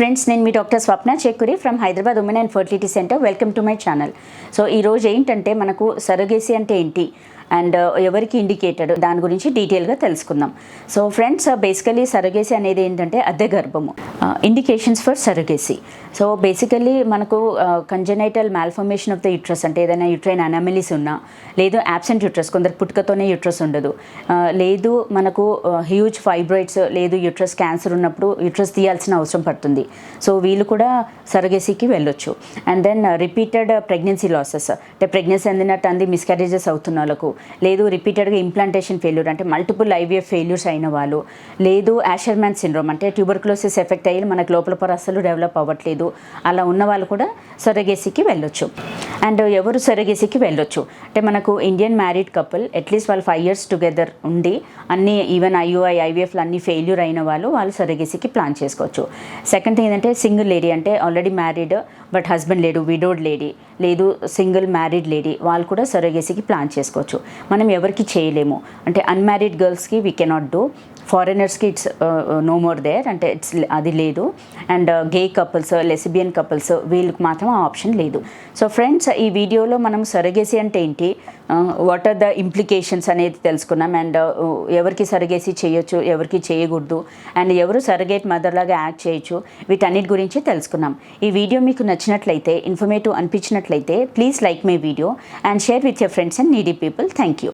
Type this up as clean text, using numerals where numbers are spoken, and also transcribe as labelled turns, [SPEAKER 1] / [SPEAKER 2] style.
[SPEAKER 1] Friends, నేను మీ doctor Swapna Chekuri from Hyderabad women and fertility centre. Welcome to my channel. So ఈరోజు ఏంటంటే మనకు సరోగేసీ అంటే ఏంటి అండ్ ఎవరికి ఇండికేటెడ్ దాని గురించి డీటెయిల్గా తెలుసుకుందాం. సో ఫ్రెండ్స్, బేసికలీ సరోగేసీ అనేది ఏంటంటే అద్దె గర్భము. Indications for surrogacy. So basically మనకు కంజనైటల్ మాల్ఫర్మేషన్ ఆఫ్ ద యూట్రస్ అంటే ఏదైనా యూట్రైన్ అనామలీస్ ఉన్నా, లేదు యాబ్సెంట్ యూట్రస్, కొందరు పుట్టుకతోనే యూట్రస్ ఉండదు, లేదు మనకు హ్యూజ్ ఫైబ్రాయిడ్స్ లేదు యూట్రస్ క్యాన్సర్ ఉన్నప్పుడు యూట్రస్ తీయాల్సిన అవసరం పడుతుంది. సో వీళ్ళు కూడా సరోగేసీకి వెళ్ళొచ్చు. And then repeated pregnancy losses అంటే ప్రెగ్నెన్సీ అందినట్టు అంది మిస్క్యారేజెస్ అవుతున్న వాళ్ళకు, లేదు రిపీటెడ్గా ఇంప్లాంటేషన్ ఫెయిల్యూర్ అంటే మల్టిపుల్ ఐవీఎఫ్ ఫెయిల్యూర్స్ అయిన వాళ్ళు, లేదు యాషర్మ్యాన్ సిండ్రోమ్ అంటే ట్యూబర్క్లోసిస్ ఎఫెక్ట్ అయ్యి మనకు లోపల పొర అస్సలు డెవలప్ అవ్వట్లేదు, అలా ఉన్న వాళ్ళు కూడా సరోగేసీకి వెళ్ళొచ్చు. అండ్ ఎవరు సరోగేసీకి వెళ్ళొచ్చు అంటే మనకు ఇండియన్ మ్యారీడ్ కపుల్ అట్లీస్ట్ వాళ్ళు 5 years టుగెదర్ ఉండి అన్ని ఈవెన్ ఐయుఐ ఐవీఎఫ్లు అన్ని ఫెయిల్యూర్ అయిన వాళ్ళు సరోగేసీకి ప్లాన్ చేసుకోవచ్చు. సెకండ్ థింగ్ ఏంటంటే సింగిల్ లేడీ అంటే ఆల్రెడీ మ్యారీడ్ బట్ హస్బెండ్ లేడు, విడోడ్ లేడీ, లేదు సింగిల్ మ్యారీడ్ లేడీ, వాళ్ళు కూడా సరోగేసీకి ప్లాన్ చేసుకోవచ్చు. మనం ఎవరికి చేయలేము అంటే అన్మ్యారీడ్ గర్ల్స్కి వీ కెనాట్ డూ, ఫారినర్స్కి ఇట్స్ నో మోర్ దేర్ అంటే ఇట్స్ అది లేదు. And gay couples, lesbian couples వీళ్ళకి మాత్రం ఆ ఆప్షన్ లేదు. సో ఫ్రెండ్స్, ఈ వీడియోలో మనం సరోగేసీ అంటే ఏంటి, వాట్ ఆర్ ద ఇంప్లికేషన్స్ అనేది తెలుసుకున్నాం. అండ్ ఎవరికి సరోగేసీ చేయొచ్చు, ఎవరికి చేయకూడదు, అండ్ ఎవరు సరోగేట్ మదర్ లాగా యాక్ట్ చేయొచ్చు, వీటన్నిటి గురించి తెలుసుకున్నాం. ఈ వీడియో మీకు నచ్చినట్లయితే, ఇన్ఫర్మేటివ్ అనిపించినట్లయితే please like my video and share with your friends and needy people. Thank you.